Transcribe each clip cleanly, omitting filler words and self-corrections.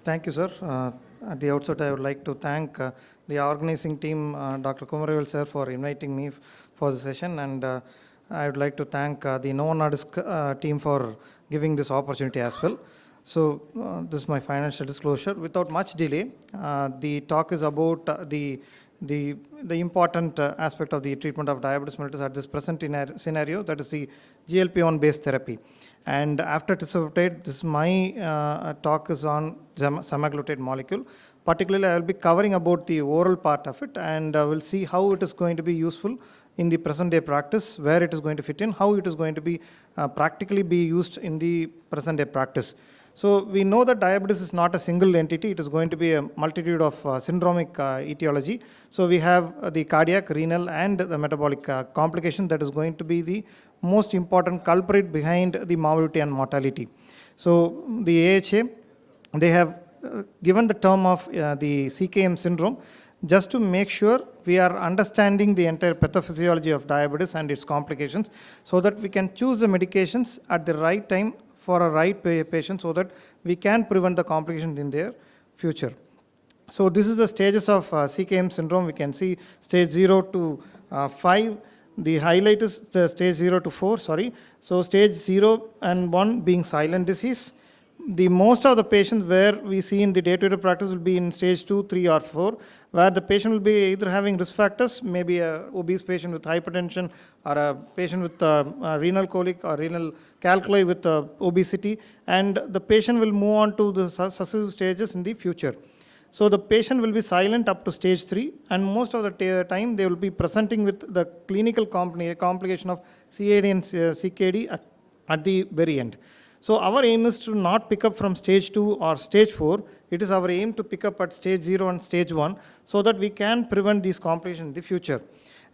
Thank you, sir. At the outset, I would like to thank the organizing team, Dr. Kumaravel sir, for inviting me for the session, and I would like to thank the Novo Nordisk team for giving this opportunity as well. So this is my financial disclosure. Without much delay, the talk is about the important aspect of the treatment of diabetes mellitus at this present scenario, that is the GLP-1 based therapy. And after tirzepatide, this my talk is on semaglutide molecule. Particularly, I will be covering about the oral part of it, and we'll see how it is going to be useful in the present day practice, where it is going to fit in, how it is going to be practically be used in the present day practice. So we know that diabetes is not a single entity, it is going to be a multitude of syndromic etiology. So we have the cardiac, renal and the metabolic complication that is going to be the most important culprit behind the morbidity and mortality. So the AHA, they have given the term of the CKM syndrome just to make sure we are understanding the entire pathophysiology of diabetes and its complications, so that we can choose the medications at the right time for a right patient, so that we can prevent the complications in their future. So this is the stages of CKM syndrome. We can see stage 0 to 5. The highlight is the stage 0 to 4, sorry. So stage 0 and 1 being silent disease. The most of the patients where we see in the day-to-day practice will be in stage 2, 3 or 4, where the patient will be either having risk factors, maybe a obese patient with hypertension, or a patient with renal colic or renal calculi with obesity, and the patient will move on to the successive stages in the future. So the patient will be silent up to stage 3, and most of the time they will be presenting with the clinical complication of CAD and CKD at the very end. So our aim is to not pick up from stage 2 or stage 4. It is our aim to pick up at stage 0 and stage 1, so that we can prevent these complications in the future.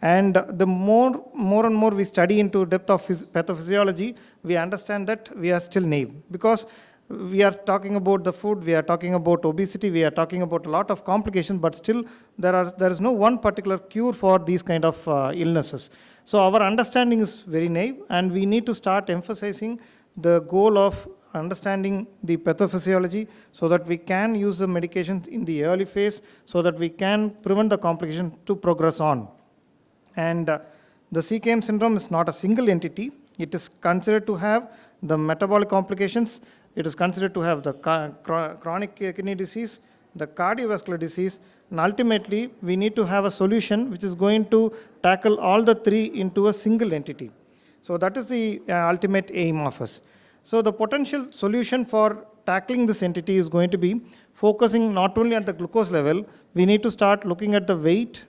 And the more and more we study into depth of pathophysiology, we understand that we are still naive, because we are talking about the food, we are talking about obesity, we are talking about a lot of complications, but still there is no one particular cure for these kind of illnesses. So our understanding is very naive, and we need to start emphasizing the goal of understanding the pathophysiology, so that we can use the medications in the early phase, so that we can prevent the complication to progress on. And the CKM syndrome is not a single entity. It is considered to have the metabolic complications. It is considered to have the chronic kidney disease, the cardiovascular disease, and ultimately we need to have a solution which is going to tackle all the three into a single entity. So that is the ultimate aim of us. So the potential solution for tackling this entity is going to be focusing not only at the glucose level, we need to start looking at the weight,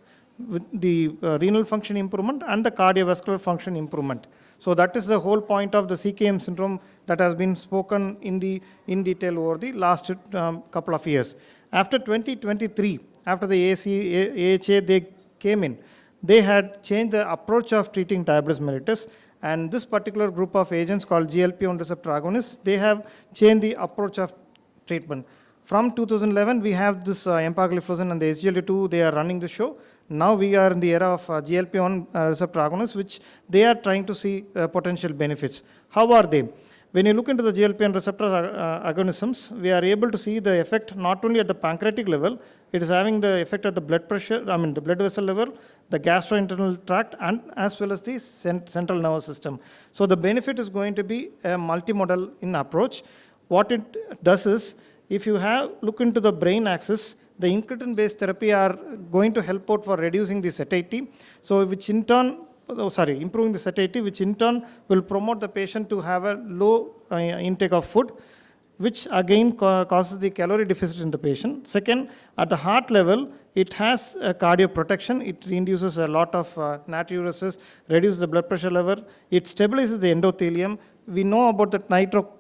with the renal function improvement and the cardiovascular function improvement. So that is the whole point of the CKM syndrome that has been spoken in detail over the last couple of years. After 2023, after the AHA they came in, they had changed the approach of treating diabetes mellitus, and this particular group of agents called GLP-1 receptor agonists, they have changed the approach of treatment. From 2011, we have this empagliflozin and the SGLT2, they are running the show. Now we are in the era of GLP-1 receptor agonists, which they are trying to see potential benefits. How are they? When you look into the GLP-1 receptor agonisms, we are able to see the effect not only at the pancreatic level, it is having the effect at the blood pressure, the blood vessel level, the gastrointestinal tract, and as well as the central nervous system. So the benefit is going to be a multimodal in approach. What it does is, if you look into the brain axis, the incretin-based therapy are going to help out for reducing the satiety, so which in turn, improving the satiety, which in turn will promote the patient to have a low intake of food, which again causes the calorie deficit in the patient. Second, at the heart level, it has a cardioprotection. It induces a lot of natriuresis, reduces the blood pressure level. It stabilizes the endothelium. We know about the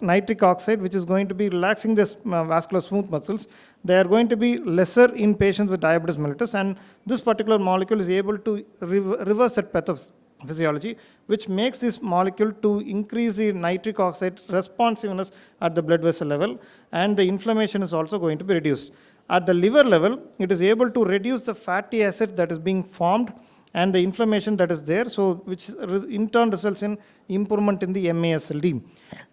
nitric oxide, which is going to be relaxing the vascular smooth muscles. They are going to be lesser in patients with diabetes mellitus, and this particular molecule is able to reverse that pathophysiology, which makes this molecule to increase the nitric oxide responsiveness at the blood vessel level, and the inflammation is also going to be reduced. At the liver level, it is able to reduce the fatty acid that is being formed and the inflammation that is there, so which in turn results in improvement in the MASLD.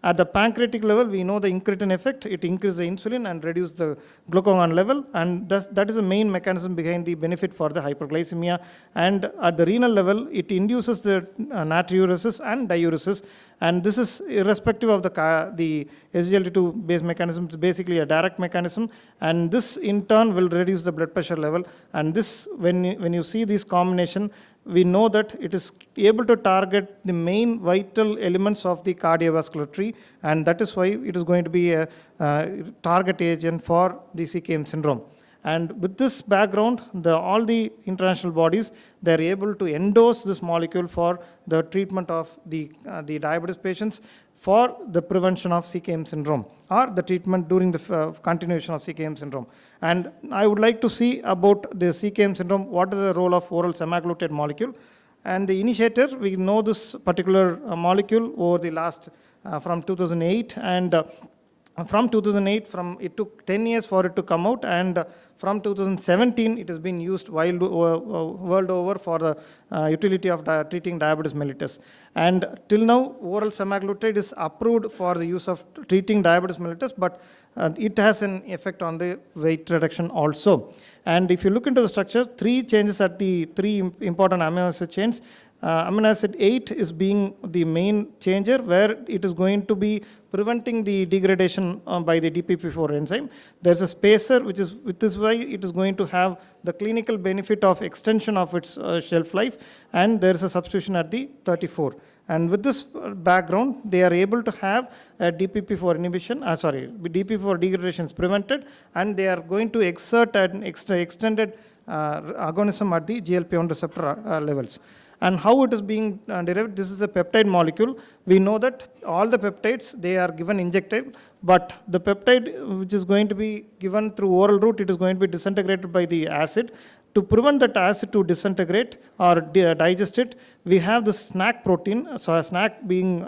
At the pancreatic level, we know the incretin effect, it increases the insulin and reduces the glucagon level, and that is the main mechanism behind the benefit for the hyperglycemia. And at the renal level, it induces the natriuresis and diuresis, and this is irrespective of the SGLT2 based mechanism. It's basically a direct mechanism, and this in turn will reduce the blood pressure level. And this, when you see this combination, we know that it is able to target the main vital elements of the cardiovascular tree, and that is why it is going to be a target agent for the CKM syndrome. And with this background, all the international bodies, they are able to endorse this molecule for the treatment of the diabetes patients for the prevention of CKM syndrome or the treatment during the continuation of CKM syndrome. And I would like to see about the CKM syndrome, what is the role of oral semaglutide molecule. And the initiator, we know this particular molecule over the last, from 2008, and from 2008, it took 10 years for it to come out, and from 2017, it has been used world over for the utility of treating diabetes mellitus. And till now, oral semaglutide is approved for the use of treating diabetes mellitus, but it has an effect on the weight reduction also. And if you look into the structure, 3 changes at the 3 important amino acid chains. Amino acid 8 is being the main changer, where it is going to be preventing the degradation by the DPP4 enzyme. There's a spacer, which is, with this way, it is going to have the clinical benefit of extension of its shelf life, and there's a substitution at the 34. And with this background, they are able to have a DPP4 inhibition, DPP4 degradation is prevented, and they are going to exert an extended agonism at the GLP-1 receptor levels. And how it is being derived, this is a peptide molecule. We know that all the peptides, they are given injected, but the peptide which is going to be given through oral route, it is going to be disintegrated by the acid. To prevent that acid to disintegrate or digest it, we have the snack protein, so a snack being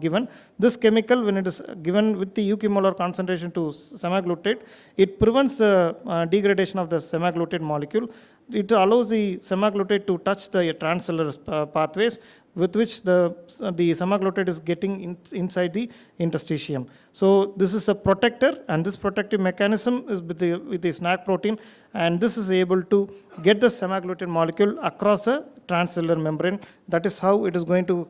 given. This chemical, when it is given with the equimolar concentration to semaglutide, it prevents the degradation of the semaglutide molecule. It allows the semaglutide to touch the transcellular pathways, with which the semaglutide is getting inside the interstitium. So this is a protector, and this protective mechanism is with the snack protein, and this is able to get the semaglutide molecule across a transcellular membrane. That is how it is going to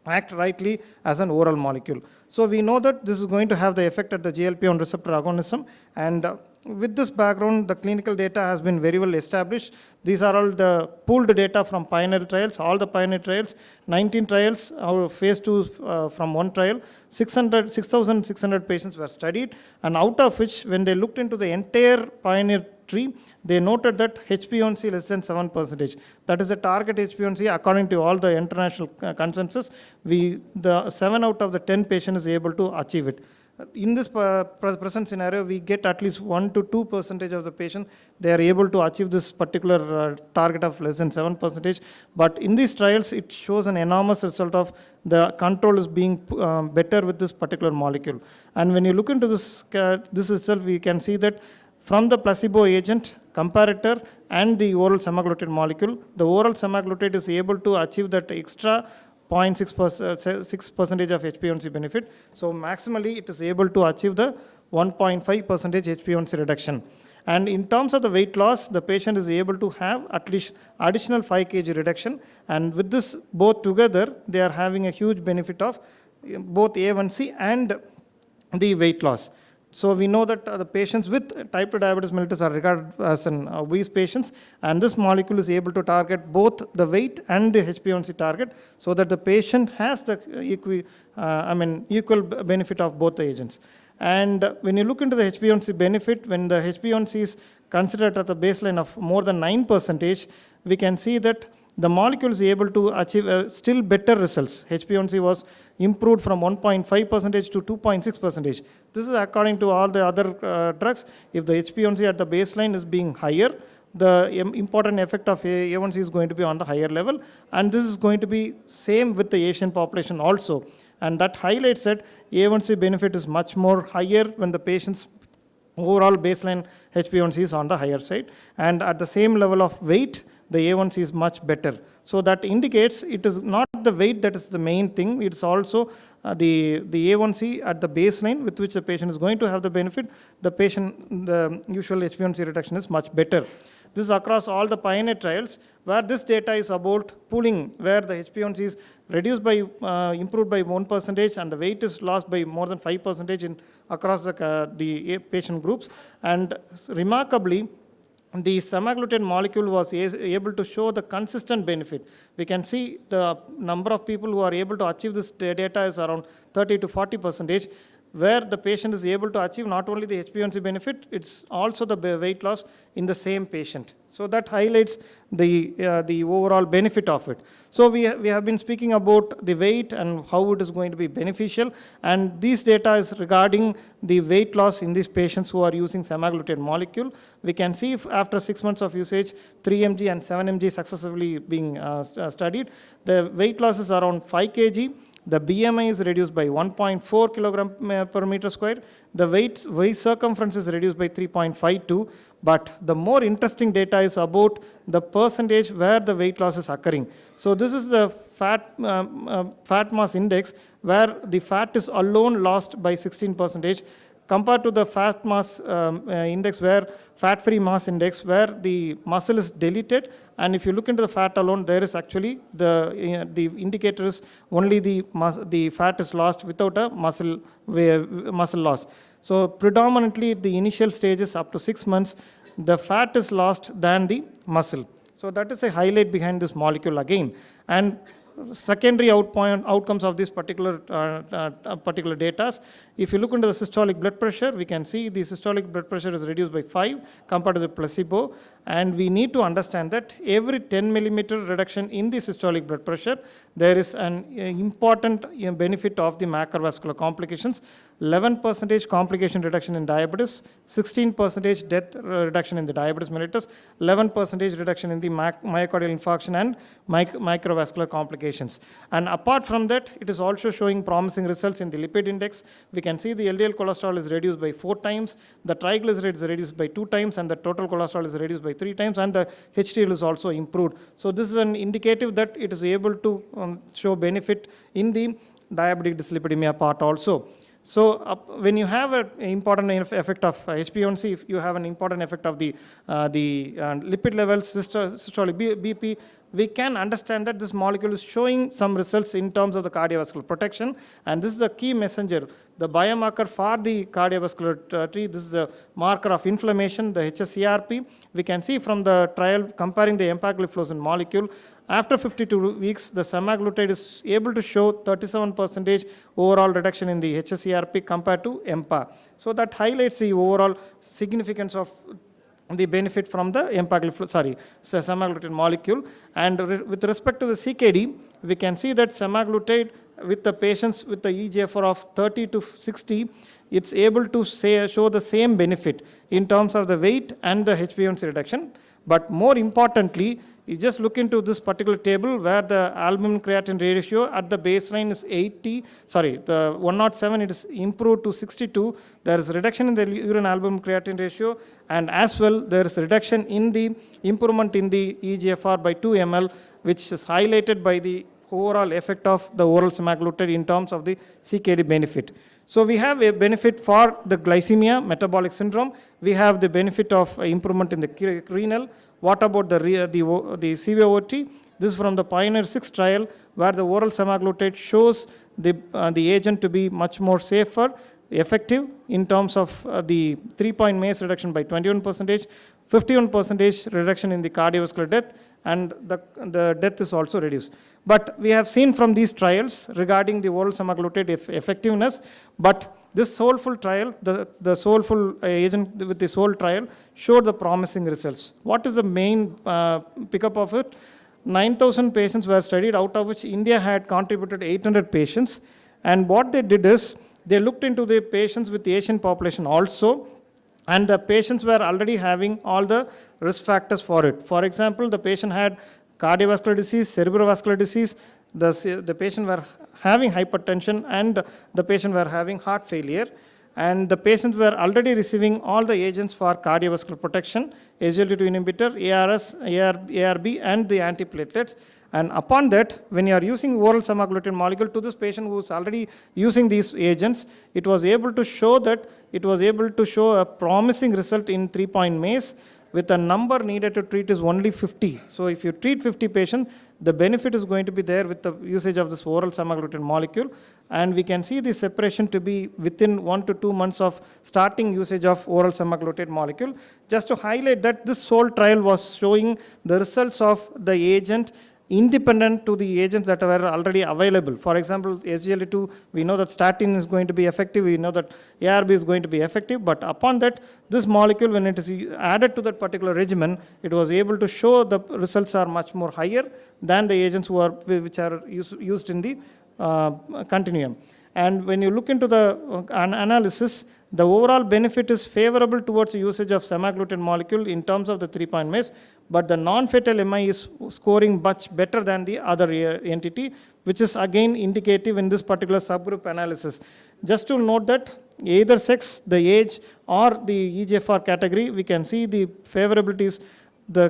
act rightly as an oral molecule. So we know that this is going to have the effect at the GLP-1 receptor agonism, and with this background, the clinical data has been very well established. These are all the pooled data from pioneer trials, all the pioneer trials, 19 trials, our phase 2 from one trial, 6,600 patients were studied, and out of which, when they looked into the entire pioneer tree, they noted that HbA1c less than 7%. That is the target HbA1c according to all the international consensus. The 7 out of the 10 patients is able to achieve it. In this present scenario, we get at least 1 to 2% of the patients, they are able to achieve this particular target of less than 7%. But in these trials, it shows an enormous result of the control is being better with this particular molecule. And when you look into this itself, we can see that from the placebo agent, comparator, and the oral semaglutide molecule, the oral semaglutide is able to achieve that extra 0.6% of HbA1c benefit. So maximally, it is able to achieve the 1.5% HbA1c reduction. And in terms of the weight loss, the patient is able to have at least additional 5 kg reduction. And with this both together, they are having a huge benefit of both A1C and the weight loss. So we know that the patients with type 2 diabetes mellitus are regarded as obese patients, and this molecule is able to target both the weight and the HbA1c target, so that the patient has the equal benefit of both the agents. And when you look into the HbA1c benefit, when the HbA1c is considered at the baseline of more than 9%, we can see that the molecule is able to achieve still better results. HbA1c was improved from 1.5% to 2.6%. This is according to all the other drugs. If the HbA1c at the baseline is being higher, the important effect of A1c is going to be on the higher level, and this is going to be same with the Asian population also. And that highlights that A1c benefit is much more higher when the patient's overall baseline HbA1c is on the higher side, and at the same level of weight, the A1c is much better. So that indicates it is not not the weight that is the main thing. It's also the A1C at the baseline with which the patient is going to have the benefit. The usual HbA1c reduction is much better. This is across all the pioneer trials, where this data is about pooling, where the HbA1c is reduced by, improved by 1%, and the weight is lost by more than 5% across the patient groups. And remarkably, the semaglutide molecule was able to show the consistent benefit. We can see the number of people who are able to achieve this data is around 30 to 40%, where the patient is able to achieve not only the HbA1c benefit, it's also the weight loss in the same patient. So that highlights the overall benefit of it. So we have been speaking about the weight and how it is going to be beneficial, and these data is regarding the weight loss in these patients who are using semaglutide molecule. We can see if after 6 months of usage, 3 mg and 7 mg successively being studied. The weight loss is around 5 kg. The BMI is reduced by 1.4 kilogram per meter square. The waist circumference is reduced by 3.52. But the more interesting data is about the percentage where the weight loss is occurring. So this is the fat mass index, where the fat is alone lost by 16%, compared to the fat mass index, where fat-free mass index, where the muscle is deleted. And if you look into the fat alone, there is actually the indicator is only the fat is lost without a muscle loss. So predominantly the initial stages up to 6 months, the fat is lost than the muscle. So that is a highlight behind this molecule again. And secondary outcomes of this particular data. If you look into the systolic blood pressure, we can see the systolic blood pressure is reduced by 5 compared to the placebo. And we need to understand that every 10 millimeter reduction in the systolic blood pressure, there is an important benefit of the macrovascular complications. 11% complication reduction in diabetes, 16% death reduction in the diabetes mellitus, 11% reduction in the myocardial infarction and microvascular complications. And apart from that, it is also showing promising results in the lipid index. We can see the LDL cholesterol is reduced by 4 times, the triglycerides is reduced by 2 times, and the total cholesterol is reduced by 3 times, and the HDL is also improved. So this is an indicative that it is able to show benefit in the diabetic dyslipidemia part also. So when you have an important effect of HbA1c, if you have an important effect of the lipid levels, systolic BP, we can understand that this molecule is showing some results in terms of the cardiovascular protection. And this is the key messenger, the biomarker for the cardiovascular tree. This is the marker of inflammation, the hsCRP. We can see from the trial comparing the empagliflozin molecule, after 52 weeks, the semaglutide is able to show 37% overall reduction in the hsCRP compared to EMPA. So that highlights the overall significance of the benefit from the semaglutide molecule. And with respect to the CKD, we can see that semaglutide with the patients with the eGFR of 30 to 60, it's able to show the same benefit in terms of the weight and the HbA1c reduction. But more importantly, you just look into this particular table where the albumin creatinine ratio at the baseline is 107, it is improved to 62. There is reduction in the urine albumin creatinine ratio, and as well there is reduction in the improvement in the eGFR by 2 ml, which is highlighted by the overall effect of the oral semaglutide in terms of the CKD benefit. So we have a benefit for the glycemia, metabolic syndrome. We have the benefit of improvement in the renal. What about the CVOT? This is from the Pioneer 6 trial, where the oral semaglutide shows the agent to be much more safer, effective in terms of the 3-point MACE reduction by 21%, 51% reduction in the cardiovascular death, and the death is also reduced. But we have seen from these trials regarding the oral semaglutide effectiveness, but this soulful trial, the soulful agent with the soul trial showed the promising results. What is the main pickup of it? 9,000 patients were studied, out of which India had contributed 800 patients. And what they did is, they looked into the patients with the Asian population also, and the patients were already having all the risk factors for it. For example, the patient had cardiovascular disease, cerebrovascular disease, the patient were having hypertension, and the patient were having heart failure, and the patients were already receiving all the agents for cardiovascular protection, SGLT2 inhibitor, ARS, ARB, and the antiplatelets. And upon that, when you are using oral semaglutide molecule to this patient who is already using these agents, it was able to show a promising result in 3-point MACE with a number needed to treat is only 50. So if you treat 50 patients, the benefit is going to be there with the usage of this oral semaglutide molecule. And we can see the separation to be within 1 to 2 months of starting usage of oral semaglutide molecule. Just to highlight that this whole trial was showing the results of the agent independent to the agents that were already available. For example, SGLT2, we know that statin is going to be effective, we know that ARB is going to be effective, but upon that, this molecule, when it is added to that particular regimen, it was able to show the results are much more higher than the agents which are used in the continuum. And when you look into the analysis, the overall benefit is favorable towards the usage of semaglutide molecule in terms of the 3-point MACE, but the non-fatal MI is scoring much better than the other entity, which is again indicative in this particular subgroup analysis. Just to note that either sex, the age, or the EGFR category, we can see the favorabilities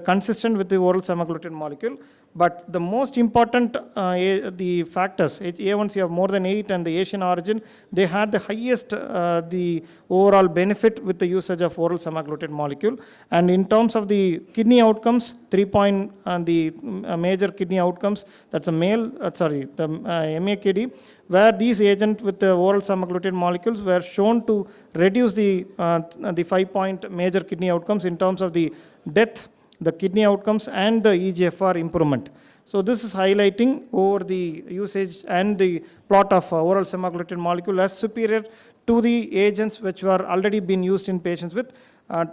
consistent with the oral semaglutide molecule. But the most important the factors, A1C of more than 8 and the Asian origin, they had the highest the overall benefit with the usage of oral semaglutide molecule. And in terms of the kidney outcomes, 3-point the major kidney outcomes, that's a male, the MAKD, where these agents with the oral semaglutide molecules were shown to reduce the 5-point major kidney outcomes in terms of the death, the kidney outcomes, and the EGFR improvement. So this is highlighting over the usage and the plot of oral semaglutide molecule as superior to the agents which were already been used in patients with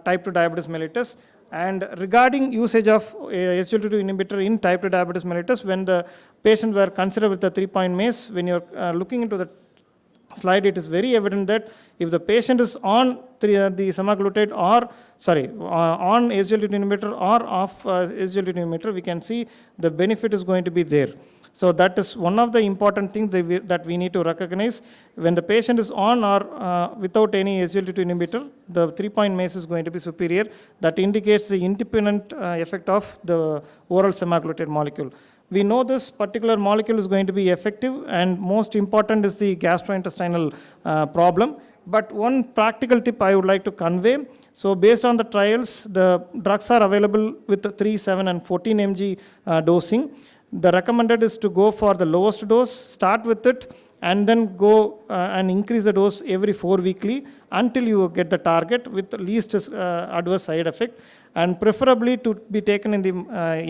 type 2 diabetes mellitus. And regarding usage of SGLT2 inhibitor in type 2 diabetes mellitus, when the patients were considered with the 3-point MACE, when you're looking into the slide, it is very evident that if the patient is on the semaglutide on SGLT2 inhibitor or off SGLT2 inhibitor, we can see the benefit is going to be there. So that is one of the important things that we need to recognize. When the patient is on or without any SGLT2 inhibitor, the 3-point MACE is going to be superior. That indicates the independent effect of the oral semaglutide molecule. We know this particular molecule is going to be effective, and most important is the gastrointestinal problem. But one practical tip I would like to convey. So based on the trials, the drugs are available with 3, 7, and 14 mg dosing. The recommended is to go for the lowest dose, start with it, and then go and increase the dose every 4 weekly until you get the target with least adverse side effect, and preferably to be taken in the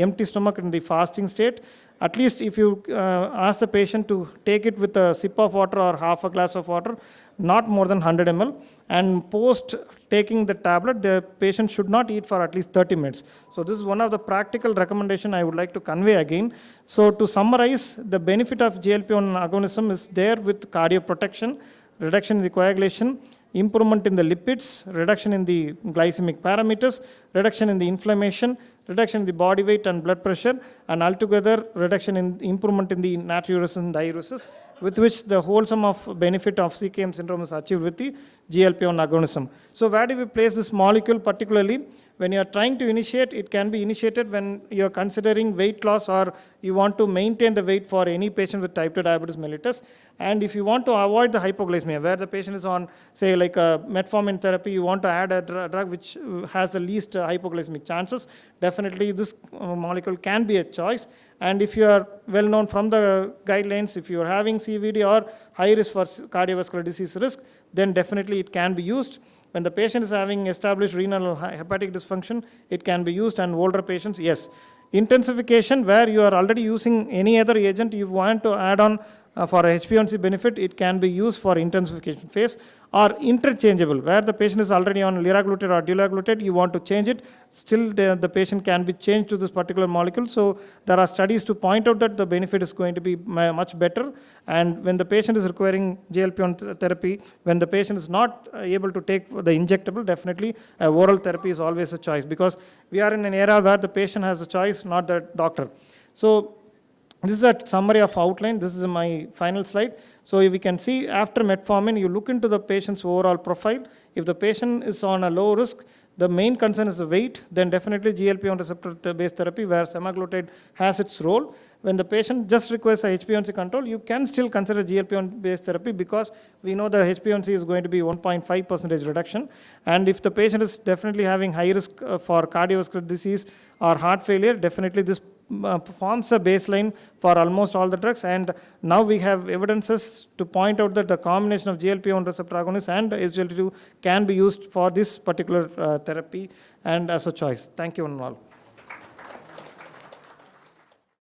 empty stomach in the fasting state. At least if you ask the patient to take it with a sip of water or half a glass of water, not more than 100 ml, and post taking the tablet, the patient should not eat for at least 30 minutes. So this is one of the practical recommendation I would like to convey again. So to summarize, the benefit of GLP-1 agonism is there with cardioprotection, reduction in the coagulation, improvement in the lipids, reduction in the glycemic parameters, reduction in the inflammation, reduction in the body weight and blood pressure, and altogether reduction in improvement in the natriuresis and diuresis, with which the wholesome of benefit of CKM syndrome is achieved with the GLP-1 agonism. So where do we place this molecule particularly? When you are trying to initiate, it can be initiated when you are considering weight loss or you want to maintain the weight for any patient with type 2 diabetes mellitus. And if you want to avoid the hypoglycemia, where the patient is on, say, like a metformin therapy, you want to add a drug which has the least hypoglycemic chances, definitely this molecule can be a choice. And if you are well known from the guidelines, if you are having CVD or high risk for cardiovascular disease risk, then definitely it can be used. When the patient is having established renal or hepatic dysfunction, it can be used, and older patients, yes. Intensification, where you are already using any other agent, you want to add on for HbA1c benefit, it can be used for intensification phase, or interchangeable, where the patient is already on liraglutide or dulaglutide, you want to change it, still the patient can be changed to this particular molecule. So there are studies to point out that the benefit is going to be much better. And when the patient is requiring GLP-1 therapy, when the patient is not able to take the injectable, definitely oral therapy is always a choice, because we are in an era where the patient has a choice, not the doctor. So this is a summary of outline. This is my final slide. So we can see after metformin, you look into the patient's overall profile. If the patient is on a low risk, the main concern is the weight, then definitely GLP-1 receptor-based therapy where semaglutide has its role. when the patient just requires a HbA1c control, you can still consider GLP-1 based therapy, because we know the HbA1c is going to be 1.5% reduction. And if the patient is definitely having high risk for cardiovascular disease or heart failure, definitely this forms a baseline for almost all the drugs. And now we have evidences to point out that the combination of GLP-1 receptor agonist and SGLT2 can be used for this particular therapy and as a choice. Thank you, all.